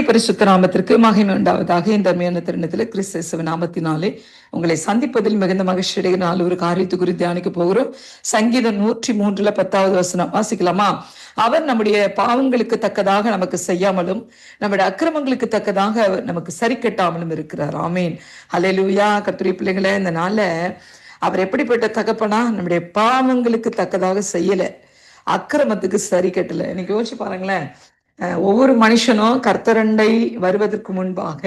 பரிசுத்த நாமத்திற்கு மகிமை உண்டாவதாக. இந்த அருமையான தருணத்தில் கிறிஸ்து நாமத்தினாலே உங்களை சந்திப்பதில் மிகுந்த மகிழ்ச்சி அடைகிற ஒரு காரியத்தை குறித்து தியானிக்க போகிறோம். சங்கீதம் 103:10 வசனம் வாசிக்கலாமா? அவர் நம்முடைய பாவங்களுக்கு தக்கதாக நமக்கு செய்யாமலும் நம்முடைய அக்கிரமங்களுக்கு தக்கதாக அவர் நமக்கு சரி கட்டாமலும் இருக்கிறார். ஆமேன். ஹல்லேலூயா. கர்த்தருடைய பிள்ளைகளே, இந்த நாள்ல அவர் எப்படிப்பட்ட தகப்பனா? நம்முடைய பாவங்களுக்கு தக்கதாக செய்யல, அக்கிரமத்துக்கு சரி கட்டல. இன்னைக்கு யோசிச்சு பாருங்களேன். ஒவ்வொரு மனுஷனும் கர்த்தரண்டை வருவதற்கு முன்பாக,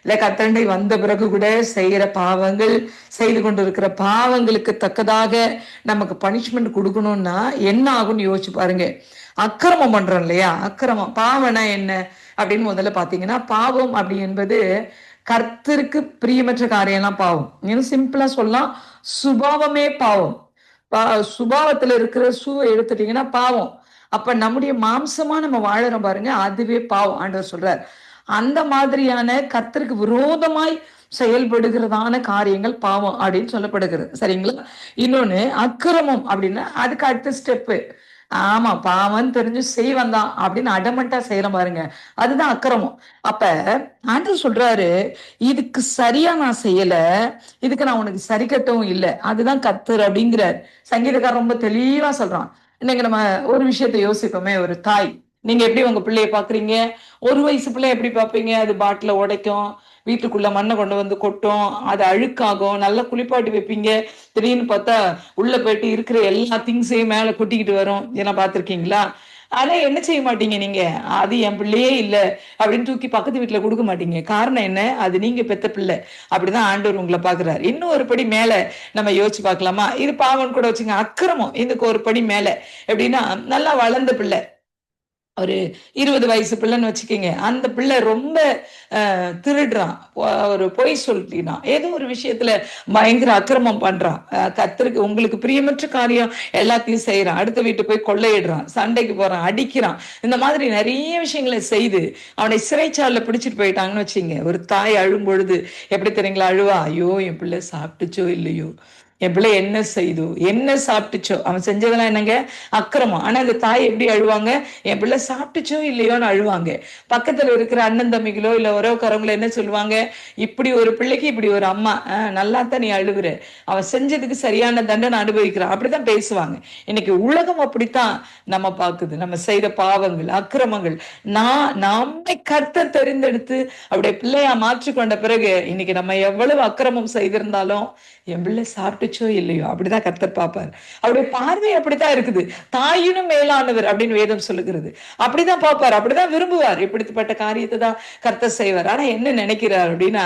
இல்ல கர்த்தரண்டை வந்த பிறகு கூட செய்கிற பாவங்கள், செய்து கொண்டிருக்கிற பாவங்களுக்கு தக்கதாக நமக்கு பனிஷ்மெண்ட் கொடுக்கணும்னா என்ன ஆகும்னு யோசிச்சு பாருங்க. அக்கிரமம் பண்றோம் இல்லையா? அக்கிரமம், பாவனா என்ன அப்படின்னு முதல்ல பாத்தீங்கன்னா, பாவம் அப்படி என்பது கர்த்தருக்கு பிரியமற்ற காரியம்லாம் பாவம். இன்னும் சிம்பிளா சொல்லலாம், சுபாவமே பாவம். சுபாவத்துல இருக்கிற சூவை எடுத்துட்டீங்கன்னா பாவம். அப்ப நம்முடைய மாம்சமா நம்ம வாழறோம் பாருங்க, அதுவே பாவம். ஆண்டவர் சொல்றார், அந்த மாதிரியான கர்த்தருக்கு விரோதமாய் செயல்படுகிறதான காரியங்கள் பாவம் அப்படின்னு சொல்லப்படுகிறது. சரிங்களா? இன்னொன்னு அக்கிரமம் அப்படின்னா அதுக்கு அடுத்த ஸ்டெப்பு. ஆமா, பாவம் தெரிஞ்சு செய்வன் தான் அப்படின்னு அடமண்டா செய்யற பாருங்க, அதுதான் அக்கிரமம். அப்ப ஆண்டவர் சொல்றாரு, இதுக்கு சரியா நான் செய்யல, இதுக்கு நான் உனக்கு சரி கட்டவும் இல்லை, அதுதான் கர்த்தர் அப்படிங்கிறார். சங்கீதக்காரர் ரொம்ப தெளிவா சொல்றான். இன்னைக்கு நம்ம ஒரு விஷயத்த யோசிப்போமே. ஒரு தாய், நீங்க எப்படி உங்க பிள்ளைய பாக்குறீங்க? ஒரு வயசு பிள்ளை எப்படி பாப்பீங்க? அது பாட்டில உடைக்கும், வீட்டுக்குள்ள மண்ணை கொண்டு வந்து கொட்டும், அது அழுக்காகும், நல்லா குளிப்பாட்டி வைப்பீங்க. திடீர்னு பார்த்தா உள்ள போயிட்டு இருக்கிற எல்லா திங்ஸையும் மேல கொட்டிக்கிட்டு வரும். இதெல்லாம் பார்த்திருக்கீங்களா? ஆனா என்ன செய்ய மாட்டீங்க நீங்க? அது என் பிள்ளையே இல்ல அப்படின்னு தூக்கி பக்கத்து வீட்டுல கொடுக்க மாட்டீங்க. காரணம் என்ன? அது நீங்க பெத்த பிள்ளை. அப்படிதான் ஆண்டவர் உங்களை பாக்குறாரு. இன்னும் ஒரு படி மேல நம்ம யோசிச்சு பார்க்கலாமா? இது பாவம் கூட வச்சுங்க. அக்கிரமம் இதுக்கு ஒரு படி மேல. எப்படின்னா, நல்லா வளர்ந்த பிள்ளை, ஒரு 20 வயசு பிள்ளைன்னு வச்சுக்கோங்க. அந்த பிள்ளை ரொம்ப திருடுறான், ஒரு பொய் சொல்லிட்டான், ஏதோ ஒரு விஷயத்துல பயங்கர அக்கிரமம் பண்றான், கர்த்தருக்கு உங்களுக்கு பிரியமற்ற காரியம் எல்லாத்தையும் செய்யறான், அடுத்த வீட்டு போய் கொள்ளையிடுறான், சண்டைக்கு போறான், அடிக்கிறான். இந்த மாதிரி நிறைய விஷயங்களை செய்து அவனை சிறைச்சாலைல பிடிச்சிட்டு போயிட்டாங்கன்னு வச்சுங்க. ஒரு தாய் அழும் பொழுது எப்படி தெரியுங்களா அழுவா? ஐயோ, என் பிள்ளை சாப்பிட்டுச்சோ இல்லையோ, என் பிள்ளை என்ன செய்தோ, என்ன சாப்பிட்டுச்சோ. அவன் செஞ்சதெல்லாம் என்னங்க? அக்கிரமம். ஆனா அந்த தாய் எப்படி அழுவாங்க? என் பிள்ளை சாப்பிட்டுச்சோ இல்லையோன்னு அழுவாங்க. பக்கத்துல இருக்கிற அண்ணன் தம்பிகளோ இல்ல உறவுக்காரங்களோ என்ன சொல்லுவாங்க? இப்படி ஒரு பிள்ளைக்கு இப்படி ஒரு அம்மா, நல்லா தான் நீ அழுகுற, அவன் செஞ்சதுக்கு சரியான தண்டனை அனுபவிக்கிறான், அப்படித்தான் பேசுவாங்க. இன்னைக்கு உலகம் அப்படித்தான் நம்ம பாக்குது. நம்ம செய்த பாவங்கள், அக்கிரமங்கள், நம்மை கர்த்தர் தெரிந்தெடுத்து அவருடைய பிள்ளையா மாற்றிக்கொண்ட பிறகு இன்னைக்கு நம்ம எவ்வளவு அக்கிரமம் செய்திருந்தாலும் என் பிள்ளை சாப்பிட்டுச்சோ இல்லையோ அப்படிதான் கர்த்தர் பார்ப்பார். அவருடைய பார்வை அப்படித்தான் இருக்குது. தாயினும் மேலானவர் அப்படின்னு வேதம் சொல்லுகிறது. அப்படிதான் பார்ப்பார், அப்படிதான் விரும்புவார். இப்படிப்பட்ட காரியத்தை தான் கர்த்தர் செய்வார். ஆனா என்ன நினைக்கிறார் அப்படின்னா,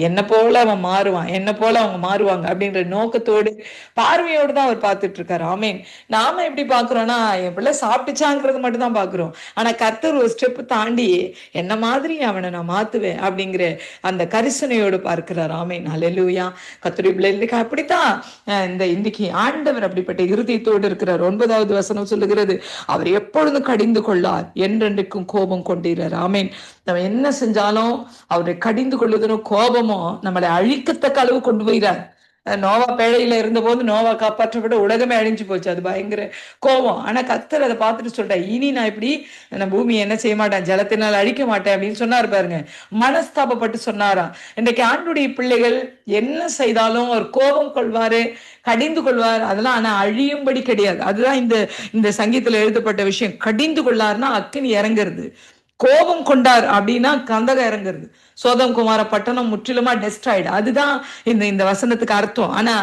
என்ன போல அவன் மாறுவான், என்ன போல அவங்க மாறுவாங்க அப்படின்ற நோக்கத்தோடு, பார்வையோடு தான் அவர் பார்த்துட்டு இருக்காரு. ஆமீன். நாம எப்படி பாக்குறோம்னா, என் பிள்ளை சாப்பிட்டுச்சாங்கிறது மட்டும் தான் பாக்குறோம். ஆனா கர்த்தர் ஒரு ஸ்டெப் தாண்டி என்ன மாதிரி அவனை நான் மாத்துவேன் அப்படிங்கிற அந்த கரிசனையோடு பார்க்கிறார். ஆமீன். ஹல்லேலூயா. கர்த்தருடைய பிள்ளைகளுக்கு அப்படித்தான் இந்த இன்னைக்கு ஆண்டவர் அப்படிப்பட்ட இருதயத்தோடு இருக்கிறார். 9வது வசனம் சொல்லுகிறது, அவர் எப்பொழுதும் கடிந்து கொள்ளார், என்றென்றைக்கும் கோபம் கொண்டிருக்கிறார். ஆமீன். நம்ம என்ன செஞ்சாலும் அவரை கடிந்து கொள்ளுதனோ கோபமோ நம்மளை அழிக்கத்தக்க அளவு கொண்டு போகிறார். நோவா பேழையில இருந்த போது நோவா காப்பாற்றப்பட உலகமே அழிஞ்சு போச்சு. அது பயங்கர கோபம். ஆனா கர்த்தர் அதை பார்த்துட்டு சொல்றேன், இனி நான் இப்படி நான் பூமியை என்ன செய்ய மாட்டேன், ஜலத்தினால் அழிக்க மாட்டேன் அப்படின்னு சொன்னார் பாருங்க. மனஸ்தாபப்பட்டு சொன்னாராம். இன்றைக்கு ஆண்டுடைய பிள்ளைகள் என்ன செய்தாலும் அவர் கோபம் கொள்வாரு, கடிந்து கொள்வார், அதெல்லாம் ஆனா அழியும்படி கிடையாது. அதுதான் இந்த இந்த சங்கீதத்துல எழுதப்பட்ட விஷயம். கடிந்து கொள்ளாருன்னா அக்கினி இறங்குறது, கோபம் கொண்டார் அப்படின்னா கந்தகம் இறங்குறது, சோதம் குமார பட்டணம் முற்றிலுமா டெஸ்ட்ராய்டு. அதுதான் இந்த இந்த வசனத்துக்கு அர்த்தம். ஆனா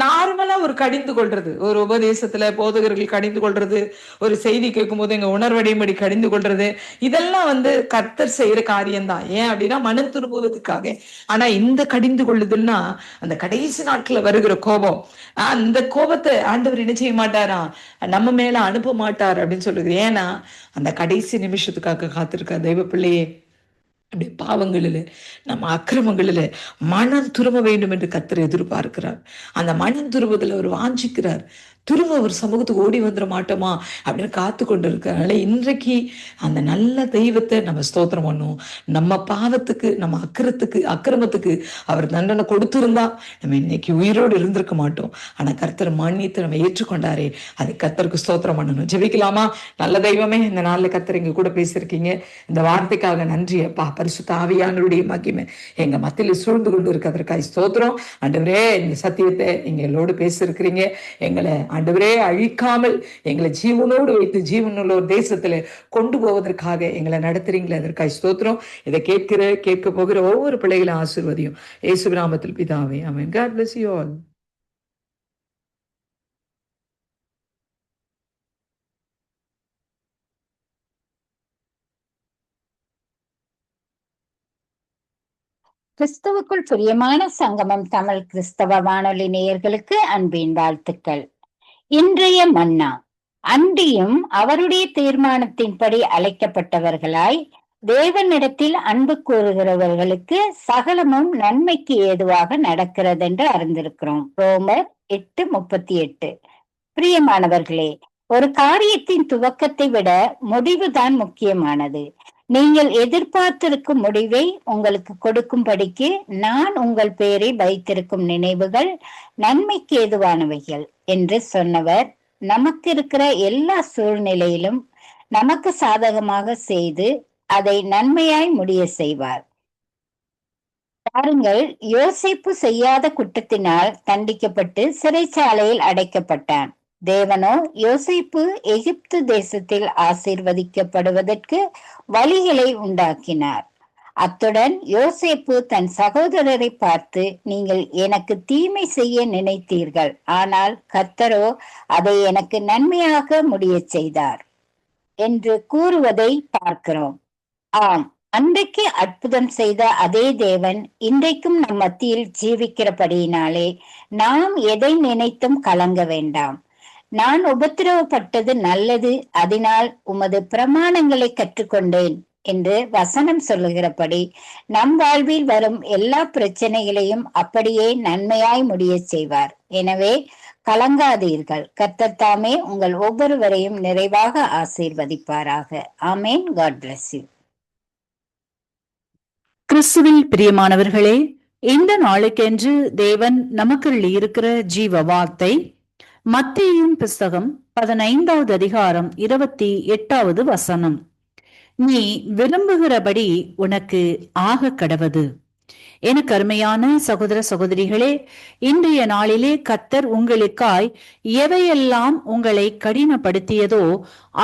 நார்மலா ஒரு கடிந்து கொள்றது, ஒரு உபதேசத்துல போதகர்கள் கடிந்து கொள்றது, ஒரு செய்தி கேட்கும் போது எங்க உணர்வடையும்படி கடிந்து கொள்றது, இதெல்லாம் கர்த்தர் செய்யற காரியம்தான். ஏன் அப்படின்னா மனம் திரும்புவதற்காக. ஆனா இந்த கடிந்து கொள்ளுதல்னா அந்த கடைசி நாட்கள்ல வருகிற கோபம், அந்த கோபத்தை ஆண்டவர் என்ன செய்ய மாட்டாரா, நம்ம மேல அனுப்ப மாட்டார் அப்படின்னு சொல்லுது. ஏன்னா அந்த கடைசி நிமிஷத்துக்காக காத்திருக்க தெய்வ பிள்ளையே, நம்முடைய பாவங்களில், நம்ம அக்கிரமங்களில் மனம் திரும்ப வேண்டும் என்று கர்த்தர் எதிர்பார்க்கிறார். அந்த மனம் திரும்புதல அவர் வாஞ்சிக்கிறார். திரும்ப அவர் சமூகத்துக்கு ஓடி வந்துட மாட்டோமா அப்படின்னு காத்து கொண்டு இருக்கிறனால இன்றைக்கு அந்த நல்ல தெய்வத்தை நம்ம ஸ்தோத்திரம் பண்ணுவோம். நம்ம பாவத்துக்கு, நம்ம அக்கிரமத்துக்கு அவர் தண்டனை கொடுத்திருந்தா நம்ம இன்னைக்கு உயிரோடு இருந்திருக்க மாட்டோம். ஆனா கர்த்தர் மன்னித்து நம்ம ஏற்றுக்கொண்டாரே, அது கர்த்தருக்கு ஸ்தோத்திரம் பண்ணணும். ஜெபிக்கலாமா? நல்ல தெய்வமே, இந்த நாள்ல கர்த்தர் எங்க கூட பேசியிருக்கீங்க. இந்த வார்த்தைக்காக நன்றி அப்பா. பரிசுத்த ஆவியானவருடைய மகிமை எங்க மத்தியில் சூழ்ந்து கொண்டு இருக்கிறதற்காக ஸ்தோத்திரம். ஆண்டவரே, இந்த சத்தியத்தை நீங்க எங்களோடு பேசியிருக்கிறீங்க. எங்களை ஆண்டவரே அழிக்காமல் எங்களை ஜீவனோடு வைத்து ஜீவனுள்ள ஒரு தேசத்துல கொண்டு போவதற்காக எங்களை நடத்துறீங்களே, அதற்காக ஸ்தோத்திரம். இதை கேட்க போகிற ஒவ்வொரு பிள்ளைகளும் ஆசீர்வதியும். இயேசு நாமத்தில் பிதாவே, ஆமென். God bless you all. கிறிஸ்துவுக்குள் பிரியமான சங்கமம் தமிழ் கிறிஸ்தவ வானொலி நேயர்களுக்கு அன்பின் வாழ்த்துக்கள். இன்றைய மன்னா. அன்றியும் அவருடைய தீர்மானத்தின்படி அழைக்கப்பட்டவர்களாய் தேவனிடத்தில் அன்பு கூறுகிறவர்களுக்கு சகலமும் நன்மைக்கு ஏதுவாக நடக்கிறது என்று அறிந்திருக்கிறோம். ரோமர் 8:38. பிரியமானவர்களே, ஒரு காரியத்தின் துவக்கத்தை விட முடிவுதான் முக்கியமானது. நீங்கள் எதிர்பார்த்திருக்கும் முடிவை உங்களுக்கு கொடுக்கும்படிக்கு நான் உங்கள் பேரை வைத்திருக்கும் நினைவுகள் நன்மைக்கு ஏதுவானவைகள் என்று சொன்னவர் நமக்கு இருக்கிற எல்லா சூழ்நிலையிலும் நமக்கு சாதகமாக செய்து அதை நன்மையாய் முடிய செய்வார். பாருங்கள், யோசேப்பு செய்யாத குற்றத்தினால் தண்டிக்கப்பட்டு சிறைச்சாலையில் அடைக்கப்பட்டான். தேவனோ யோசேப்பு எகிப்து தேசத்தில் ஆசீர்வதிக்கப்படுவதற்கு வழிகளை உண்டாக்கினார். அத்துடன் யோசேப்பு தன் சகோதரரை பார்த்து, நீங்கள் எனக்கு தீமை செய்ய நினைத்தீர்கள், ஆனால் கர்த்தரோ அதை எனக்கு நன்மையாக முடிய செய்தார் என்று கூறுவதை பார்க்கிறோம். ஆம், அன்றைக்கு அற்புதம் செய்த அதே தேவன் இன்றைக்கும் நம் மத்தியில் ஜீவிக்கிறபடியினாலே நாம் எதை நினைத்தும் கலங்க வேண்டாம். நான் உபத்திரவப்பட்டது நல்லது, அதனால் உமது பிரமாணங்களை கற்றுக்கொண்டேன் என்று வசனம் சொல்லுகிறபடி நம் வாழ்வில் வரும் எல்லா பிரச்சனைகளையும் அப்படியே நன்மையாய் முடிய செய்வார். எனவே கலங்காதீர்கள். கர்த்தர் தாமே உங்கள் ஒவ்வொருவரையும் நிறைவாக ஆசீர்வதிப்பாராக. ஆமேன். God bless you. கிறிஸ்துவில் பிரியமானவர்களே, இந்த நாளுக்கென்று தேவன் நமக்குள் இருக்கிற ஜீவ வார்த்தை மத்தேயுவின் புஸ்தகம் 15வது அதிகாரம் 28வது வசனம். நீ விரும்புகிறபடி உனக்கு ஆக கடவது. எனக்கு அருமையான சகோதர சகோதரிகளே, இன்றைய நாளிலே கர்த்தர் உங்களுக்காய் எவையெல்லாம் உங்களை கடினப்படுத்தியதோ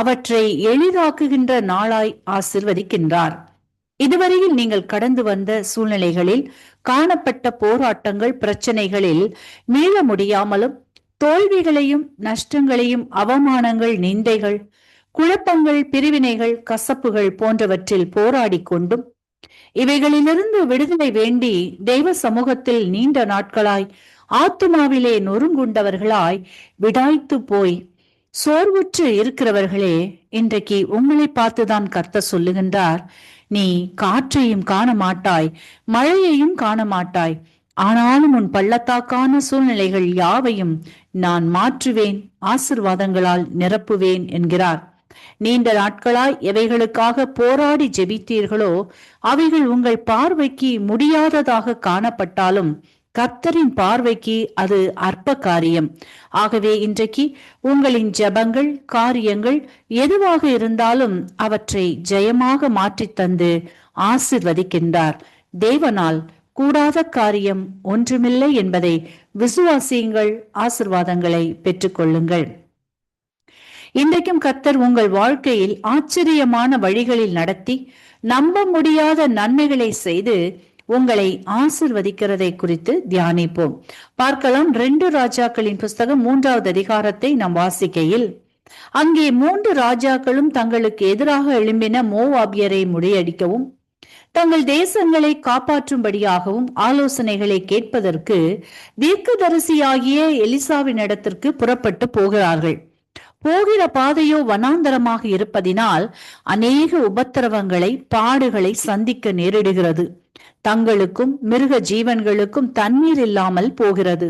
அவற்றை எளிதாக்குகின்ற நாளாய் ஆசிர்வதிக்கின்றார். இதுவரையில் நீங்கள் கடந்து வந்த சூழ்நிலைகளில் காணப்பட்ட போராட்டங்கள், பிரச்சனைகளில் மீள முடியாமலும் தோல்விகளையும் நஷ்டங்களையும் அவமானங்கள், நிந்தைகள், குழப்பங்கள், பிரிவினைகள், கசப்புகள் போன்றவற்றில் போராடி கொண்டும் இவைகளிலிருந்து விடுதலை வேண்டி தெய்வ சமூகத்தில் நீண்ட நாட்களாய் ஆத்துமாவிலே நொறுங்குண்டவர்களாய் விடாய்த்து போய் சோர்வுற்று இருக்கிறவர்களே, இன்றைக்கு உங்களை பார்த்துதான் கர்த்தர் சொல்லுகின்றார், நீ காற்றையும் காண மாட்டாய், மழையையும் காண மாட்டாய், ஆனாலும் உன் பள்ளத்தாக்கான சூழ்நிலைகள் யாவையும் நான் மாற்றுவேன், ஆசிர்வாதங்களால் நிரப்புவேன் என்கிறார். நீண்ட நாட்களாய் எவைகளுக்காக போராடி ஜெபித்தீர்களோ அவைகள் உங்கள் பார்வைக்கு முடியாததாக காணப்பட்டாலும் கர்த்தரின் பார்வைக்கு அது அற்ப காரியம். ஆகவே இன்றைக்கு உங்களின் ஜெபங்கள், காரியங்கள் எதுவாக இருந்தாலும் அவற்றை ஜெயமாக மாற்றி தந்து ஆசிர்வதிக்கின்றார். தேவனால் கூடாத காரியம் ஒன்றுமில்லை என்பதை விசுவாசியுங்கள், ஆசிர்வாதங்களை பெற்றுக்கொள்ளுங்கள். இன்றைக்கும் கர்த்தர் உங்கள் வாழ்க்கையில் ஆச்சரியமான வழிகளில் நடத்தி நம்ப முடியாத நன்மைகளை செய்து உங்களை ஆசிர்வதிக்கிறதை குறித்து தியானிப்போம். பார்க்கலாம். 2 ராஜாக்களின் புஸ்தகம் 3வது அதிகாரத்தை நாம் வாசிக்கையில், அங்கே 3 ராஜாக்களும் தங்களுக்கு எதிராக எழும்பின மோவாபியரை முறியடிக்கவும் தங்கள் தேசங்களை காப்பாற்றும்படியாகவும் ஆலோசனைகளை கேட்பதற்கு தீர்க்கதரிசியாகிய எலிசாவின் இடத்திற்கு புறப்பட்டு போகிறார்கள். போகிற பாதையோ வனாந்தரமாக இருப்பதினால் அநேக உபத்திரவங்களை, பாடுகளை சந்திக்க நேரிடுகிறது. தங்களுக்கும் மிருக ஜீவன்களுக்கும் தண்ணீர் இல்லாமல் போகிறது.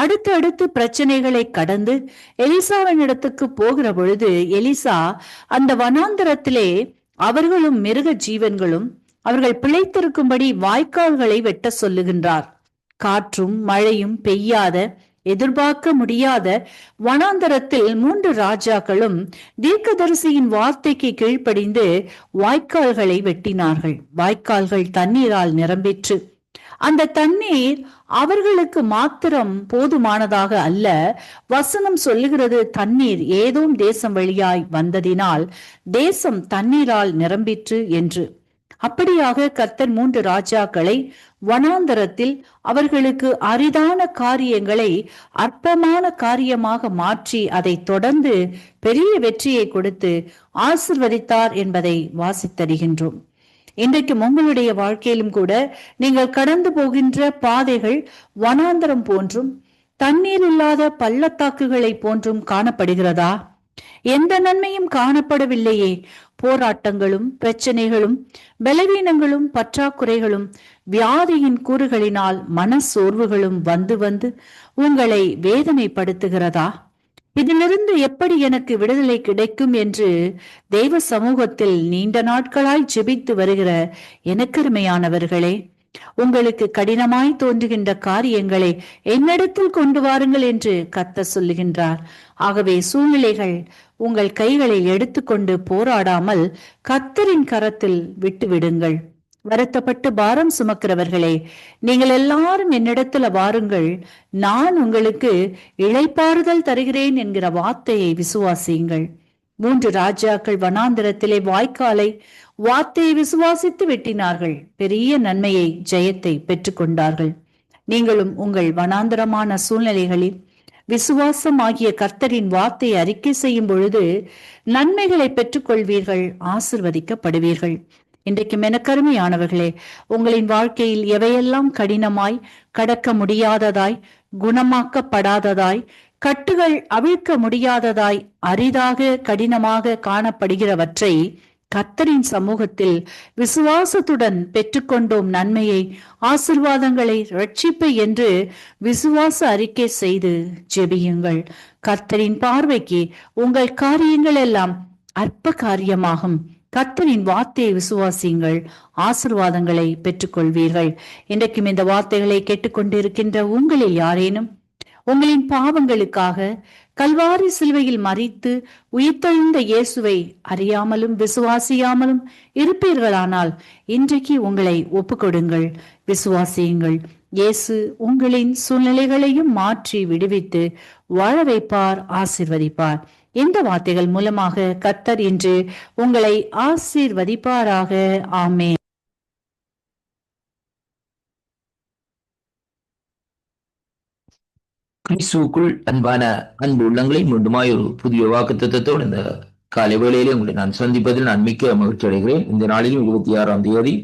அடுத்து பிரச்சனைகளை கடந்து எலிசாவின் இடத்துக்கு போகிற பொழுது எலிசா அந்த வனாந்தரத்திலே அவர்களும் மிருக ஜீவன்களும் அவர்கள் பிழைத்திருக்கும்படி வாய்க்கால்களை வெட்ட சொல்லுகின்றார். காற்றும் மழையும் பெய்யாத, எதிர்பார்க்க முடியாத வனாந்தரத்தில் 3 ராஜாக்களும் தீர்க்கதரிசியின் வார்த்தைக்கு கீழ்ப்படிந்து வாய்க்கால்களை வெட்டினார்கள். வாய்க்கால்கள் தண்ணீரால் நிரம்பிற்று. அந்த தண்ணீர் அவர்களுக்கு மாத்திரம் போதுமானதாக அல்ல. வசனம் சொல்லுகிறது, தண்ணீர் ஏதோம் தேசம் வழியாய் வந்ததினால் தேசம் தண்ணீரால் நிரம்பிற்று என்று. அப்படியாக கர்த்தர் 3 ராஜாக்களை வனாந்தரத்தில் அவர்களுக்கு அரிதான காரியங்களை அற்பமான காரியமாக மாற்றி அதை தொடர்ந்து பெரிய வெற்றியை கொடுத்து ஆசிர்வதித்தார் என்பதை வாசித்தறிகின்றோம். இன்றைக்கு உங்களுடைய வாழ்க்கையிலும் கூட நீங்கள் கடந்து போகின்ற பாதைகள் வனாந்தரம் போன்றும் தண்ணீர் இல்லாத பள்ளத்தாக்குகளை போன்றும் காணப்படுகிறதா? எந்த நன்மையும் காணப்படவில்லையே. போராட்டங்களும் பிரச்சனைகளும் பலவீனங்களும் பற்றாக்குறைகளும் வியாதியின் கூறுகளினால் மன சோர்வுகளும் வந்து வந்து உங்களை வேதனைப்படுத்துகிறதா? இதிலிருந்து எப்படி எனக்கு விடுதலை கிடைக்கும் என்று தெய்வ சமூகத்தில் நீண்ட நாட்களாய் ஜெபித்து வருகிற எனக்கருமையானவர்களே, உங்களுக்கு கடினமாய் தோன்றுகின்ற காரியங்களை என்னிடத்தில் கொண்டு வாருங்கள் என்று கர்த்தர் சொல்லுகின்றார். ஆகவே சூழ்நிலைகள் உங்கள் கைகளை எடுத்துக்கொண்டு போராடாமல் கர்த்தரின் கரத்தில் விட்டுவிடுங்கள். வருத்தப்பட்டு பாரம் சுமக்கிறவர்களே, நீங்கள் எல்லாரும் என்னிடத்துல வாருங்கள், நான் உங்களுக்கு இளைப்பாறுதல் தருகிறேன் என்கிற வார்த்தையை விசுவாசியுங்கள். 3 ராஜாக்கள் வனாந்திரத்திலே வார்த்தையை விசுவாசித்து வெட்டினார்கள். பெரிய நன்மையை, ஜெயத்தை பெற்றுக்கொண்டார்கள். நீங்களும் உங்கள் வனாந்திரமான சூழ்நிலைகளில் விசுவாசம் ஆகிய கர்த்தரின் வார்த்தையை அறிக்கை செய்யும் பொழுது நன்மைகளை பெற்றுக்கொள்வீர்கள், ஆசிர்வதிக்கப்படுவீர்கள். இன்றைக்கு மெனக்கருமையானவர்களே, உங்களின் வாழ்க்கையில் எவையெல்லாம் கடினமாய், கடக்க முடியாததாய், குணமாக்கப்படாததாய், கட்டுகள் அவிழ்க்க முடியாததாய், அரிதாக கடினமாக காணப்படுகிறவற்றை கர்த்தரின் சமூகத்தில் விசுவாசத்துடன் பெற்றுக்கொண்டோம் நன்மையை, ஆசீர்வாதங்களை, ரட்சிப்பை என்று விசுவாச அறிக்கை செய்து ஜெபியுங்கள். கர்த்தரின் பார்வைக்கு உங்கள் காரியங்கள் எல்லாம் அற்ப காரியமாகும். கர்த்தரின் வார்த்தையை விசுவாசியுங்கள், ஆசீர்வாதங்களை பெற்றுக்கொள்வீர்கள். இன்றைக்கும் இந்த வார்த்தைகளை கேட்டுக்கொண்டிருக்கின்ற உங்களில் யாரேனும் உங்களின் பாவங்களுக்காக கல்வாரி சிலுவையில் மரித்து உயிர்த்தெழுந்த இயேசுவை அறியாமலும் விசுவாசியாமலும் இருப்பீர்களானால் இன்றைக்கு உங்களை ஒப்புக்கொடுங்கள், விசுவாசியுங்கள். இயேசு உங்களின் சூழ்நிலைகளையும் மாற்றி விடுவித்து வாழ வைப்பார், ஆசீர்வதிப்பார். இந்த வார்த்தைகள் மூலமாக கர்த்தர் இன்று உங்களை ஆசீர்வதிப்பாராக. ஆமென். கிறிஸ்துவுக்குள் அன்பான அன்பு உள்ளங்களை மீண்டுமாய் ஒரு புதிய வாக்குத்தத்தத்தோடு இந்த காலை வேளையிலே உங்களை நான் சந்திப்பதில் நான் மிக்க மகிழ்ச்சி அடைகிறேன். இந்த நாளிலும் 26ஆம் தேதி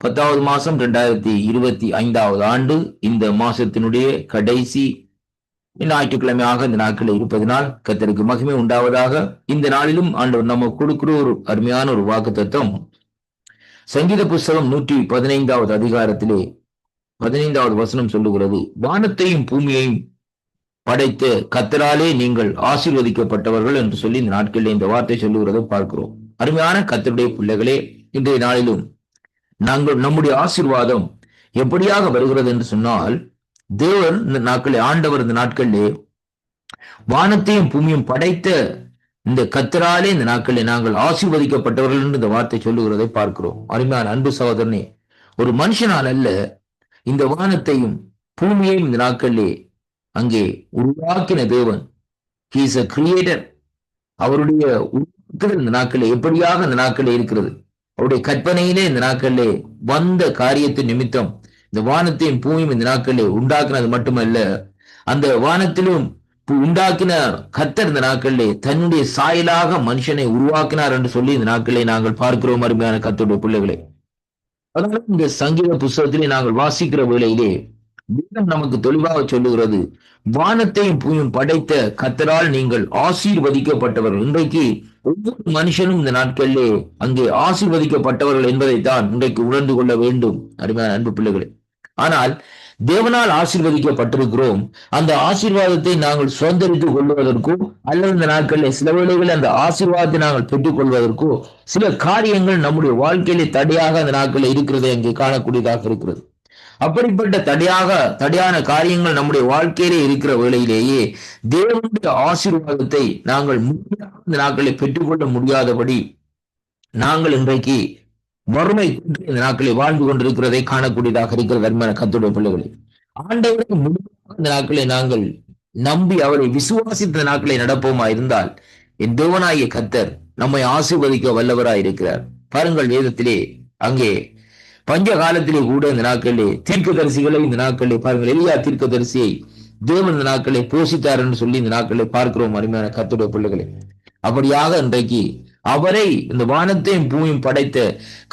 10வது மாசம் 2025வது ஆண்டு, இந்த மாசத்தினுடைய கடைசி ஞாயிற்றுக்கிழமையாக இந்த நாட்களில் இருப்பதனால் கர்த்தருக்கு மகிமை உண்டாவதாக. இந்த நாளிலும் ஆண்டவர் நம்ம கொடுக்கிற ஒரு அருமையான ஒரு வாக்குத்தத்தம் சங்கீத புஸ்தகம் 115வது அதிகாரத்திலே 15வது வசனம் சொல்லுகிறது, வானத்தையும் பூமியையும் படைத்த கர்த்தராலே நீங்கள் ஆசீர்வதிக்கப்பட்டவர்கள் என்று சொல்லி இந்த நாட்களில் இந்த வார்த்தை சொல்லுகிறதை பார்க்கிறோம். அருமையான கர்த்தருடைய பிள்ளைகளே, இன்றைய நாளிலும் நாங்கள் நம்முடைய ஆசீர்வாதம் எப்படியாக வருகிறது என்று சொன்னால், தேவர் இந்த நாட்களில், ஆண்டவர் இந்த நாட்களிலே வானத்தையும் பூமியும் படைத்த இந்த கர்த்தராலே இந்த நாட்களில் நாங்கள் ஆசீர்வதிக்கப்பட்டவர்கள் என்று இந்த வார்த்தை சொல்லுகிறதை பார்க்கிறோம். அருமையான அன்பு சகோதரனே, ஒரு மனுஷனால் அல்ல இந்த வானத்தையும் பூமியையும் இந்த நாட்களிலே அங்கே உருவாக்கின தேவன். He is a creator. அவருடைய உருவாக்குதல் இந்த நாட்களிலே எப்படியாக இந்த நாட்களிலே இருக்கிறது. அவருடைய கற்பனையிலே இந்த நாட்களிலே வந்த காரியத்தின் நிமித்தம் இந்த வானத்தையும் பூமியும் இந்த நாட்களிலே உண்டாக்கினது மட்டுமல்ல, அந்த வானத்திலும் உண்டாக்கின கர்த்தர் இந்த நாட்களிலே தன்னுடைய சாயலாக மனுஷனை உருவாக்கினார் என்று சொல்லி இந்த நாட்களிலே நாங்கள் பார்க்கிறோம். அருமையான கர்த்தருடைய பிள்ளைகளே, அதனால இந்த சங்கீத புஸ்தகத்திலே நாங்கள் வாசிக்கிற வேளையிலே வேதம் நமக்கு தெளிவாக சொல்லுகிறது, வானத்தையும் பூமியும் படைத்த கர்த்தரால் நீங்கள் ஆசீர்வதிக்கப்பட்டவர்கள். இன்றைக்கு ஒவ்வொரு மனுஷனும் இந்த நாட்களிலே அங்கே ஆசீர்வதிக்கப்பட்டவர்கள் என்பதைத்தான் இன்றைக்கு உணர்ந்து கொள்ள வேண்டும், அருமையான அன்பு பிள்ளைகளே. ஆனால் தேவனால் ஆசீர்வதிக்கப்பட்டிருக்கிறோம். அந்த ஆசீர்வாதத்தை நாங்கள் சுதந்திரித்துக் கொள்வதற்கோ அல்லது இந்த நாட்களில் சில வேளைகளில் அந்த ஆசீர்வாதத்தை நாங்கள் பெற்றுக் கொள்வதற்கோ சில காரியங்கள் நம்முடைய வாழ்க்கையிலே தடையாக அந்த நாட்களில் இருக்கிறதை அங்கே காணக்கூடியதாக இருக்கிறது. அப்படிப்பட்ட தடையான காரியங்கள் நம்முடைய வாழ்க்கையிலே இருக்கிற வேளையிலேயே தேவனுடைய ஆசீர்வாதத்தை நாங்கள் இந்த நாட்களை பெற்றுக்கொள்ள முடியாதபடி நாங்கள் இன்றைக்கு வறுமை இந்த நாட்களை வாழ்ந்து கொண்டிருக்கிறதை காணக்கூடியதாக இருக்கிறது. அருமையான கர்த்தருடைய பிள்ளைகளை, ஆண்டவரை முழுமையாக இந்த நாட்களை நாங்கள் நம்பி அவரை விசுவாசித்த நாட்களை நடப்போமா இருந்தால் என் தேவனாகிய கர்த்தர் நம்மை ஆசீர்வதிக்க வல்லவராய் இருக்கிறார். பாருங்கள், வேதத்திலே அங்கே பஞ்ச காலத்திலே கூட இந்த நாட்களிலே தீர்க்கதரிசிகளை இந்த நாட்களிலே பாருங்கள், எலியா தீர்க்கதரிசியை தேவன் இந்த நாட்களை போஷித்தார் என்று சொல்லி இந்த நாட்களை பார்க்கிறோம். அருமையான கர்த்தருடைய பிள்ளைகளை, அப்படியாக இன்றைக்கு அவரை இந்த வானத்தையும் பூமியும் படைத்த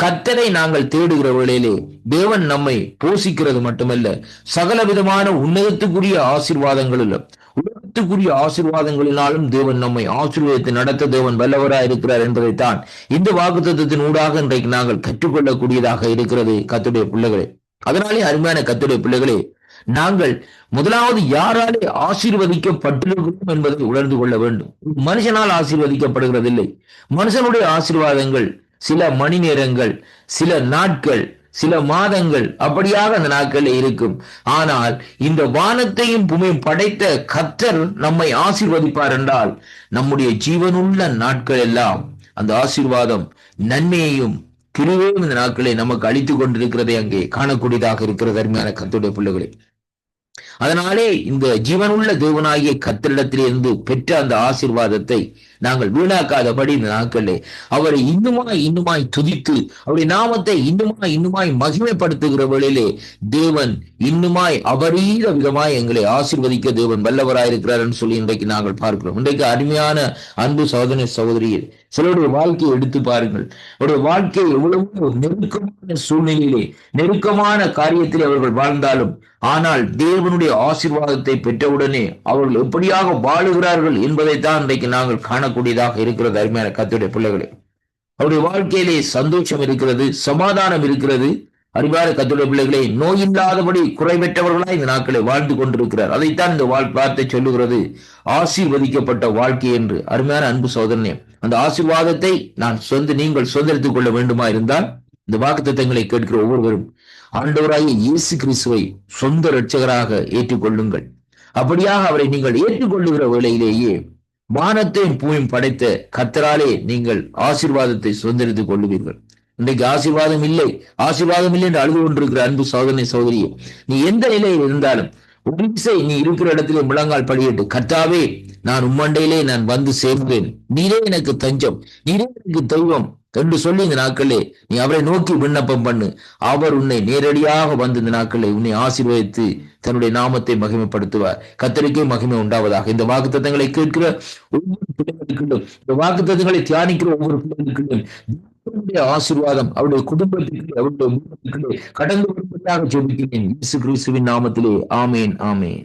கர்த்தரை நாங்கள் தேடுகிற வேளையிலே தேவன் நம்மை போஷிக்கிறது மட்டுமல்ல, சகல விதமான உன்னதத்துக்குரிய ஆசீர்வாதங்களிலும் உலகத்துக்குரிய ஆசீர்வாதங்களினாலும் தேவன் நம்மை ஆசீர்வாதத்தை நடத்த தேவன் வல்லவராய் இருக்கிறார் என்பதைத்தான் இந்த வாக்குத்தத்தத்தின் ஊடாக இன்றைக்கு நாங்கள் கற்றுக்கொள்ளக்கூடியதாக இருக்கிறது கர்த்தருடைய பிள்ளைகளே. அதனாலே அருமையான கர்த்தருடைய பிள்ளைகளே, நாங்கள் முதலாவது யாராலே ஆசீர்வதிக்கப்பட்டிருக்கிறோம் என்பதை உணர்ந்து கொள்ள வேண்டும். மனுஷனால் ஆசீர்வதிக்கப்படுகிறதில்லை. மனுஷனுடைய ஆசீர்வாதங்கள் சில மணி நேரங்கள், சில நாட்கள், சில மாதங்கள், அப்படியாக அந்த நாட்களில் இருக்கும். ஆனால் இந்த வானத்தையும் பூமியும் படைத்த கர்த்தர் நம்மை ஆசீர்வதிப்பார் என்றால் நம்முடைய ஜீவனுள்ள நாட்கள் எல்லாம் அந்த ஆசீர்வாதம் நன்மையையும் கிருபையும் இந்த நாட்களை நமக்கு அளித்துக் கொண்டிருக்கிறதை அங்கே காணக்கூடியதாக இருக்கிறது. அருமையான கர்த்தருடைய பிள்ளைகளே, அதனாலே இந்த ஜீவனுள்ள தேவனாகிய கர்த்தரிடத்திலிருந்து பெற்ற அந்த ஆசீர்வாதத்தை நாங்கள் வீணாக்காதபடி இந்த நாட்களே அவரை இன்னுமாய் துதித்து அவருடைய நாமத்தை இன்னுமாய் மகிமைப்படுத்துகிற வேளையிலே தேவன் இன்னுமாய் அபரீத விதமாய் எங்களை ஆசீர்வதிக்க தேவன் வல்லவராயிருக்கிறார் என்று சொல்லி இன்றைக்கு நாங்கள் பார்க்கிறோம். இன்றைக்கு அருமையான அன்பு சகோதர சகோதரியே, சிலருடைய வாழ்க்கையை எடுத்து பாருங்கள். அவருடைய வாழ்க்கை எவ்வளவு நெருக்கமான சூழ்நிலையிலே நெருக்கமான காரியத்திலே அவர்கள் வாழ்ந்தாலும் ஆனால் தேவனுடைய ஆசீர்வாதத்தை பெற்றவுடனே அவர்கள் எப்படியாக வாழுகிறார்கள் என்பதைத்தான் இன்றைக்கு நாங்கள் காணக்கூடியதாக இருக்கிறது. அருமையான கர்த்தருடைய பிள்ளைகளே, அவருடைய வாழ்க்கையிலே சந்தோஷம் இருக்கிறது, சமாதானம் இருக்கிறது. அருமையான கர்த்தருடைய பிள்ளைகளே, நோயில்லாதபடி குறைபெற்றவர்களாய் இந்த நாட்களை வாழ்ந்து கொண்டிருக்கிறார். அதைத்தான் இந்த வார்த்தை சொல்லுகிறது, ஆசீர்வதிக்கப்பட்ட வாழ்க்கை என்று. அருமையான அன்பு சகோதரனே, அந்த ஆசீர்வாதத்தை நீங்கள் சுதந்திரித்துக் கொள்ள வேண்டுமா இருந்தால் இந்த வாக்குத்தத்தங்களை கேட்கிற ஒவ்வொருவரும் ஆண்டவராகிய இயேசு கிறிஸ்துவை சொந்த இரட்சகராக ஏற்றுக்கொள்ளுங்கள். அப்படியாக அவரை நீங்கள் ஏற்றுக்கொள்ளுகிற வேளையிலேயே வானத்தையும் பூமியும் படைத்த கர்த்தராலே நீங்கள் ஆசீர்வாதத்தை சுதந்திரித்துக் கொள்ளுவீர்கள். இன்றைக்கு ஆசீர்வாதம் இல்லை என்று அழுது கொண்டிருக்கிற அன்பு சகோதரனை சகோதரியே, நீ எந்த நிலையில் இருந்தாலும் ஒரு விசை நீ இருக்கிற இடத்திலே முழங்கால் படியிட்டு, கர்த்தாவே நான் உம்மண்டையிலே நான் வந்து சேர்ந்தேன், நீரே எனக்கு தஞ்சம், நீரே எனக்கு தெய்வம் என்று சொல்லி இந்த நாட்களே நீ அவரை நோக்கி விண்ணப்பம் பண்ணு. அவர் உன்னை நேரடியாக வந்து இந்த நாட்களை உன்னை ஆசீர்வதித்து தன்னுடைய நாமத்தை மகிமைப்படுத்துவார். கர்த்தருக்கே மகிமை உண்டாவதாக. இந்த வாக்குத்தத்தங்களை கேட்கிற ஒவ்வொரு பிள்ளைகளுக்கும், இந்த வாக்குத்தத்தங்களை தியானிக்கிற ஒவ்வொரு பிள்ளைகளுக்கும் ஆசீர்வாதம் அவருடைய குடும்பத்திற்கு அவருடைய கடந்து வருவதாக ஜெபிக்கிறேன் இயேசு கிறிஸ்துவின் நாமத்திலே. ஆமேன், ஆமேன்.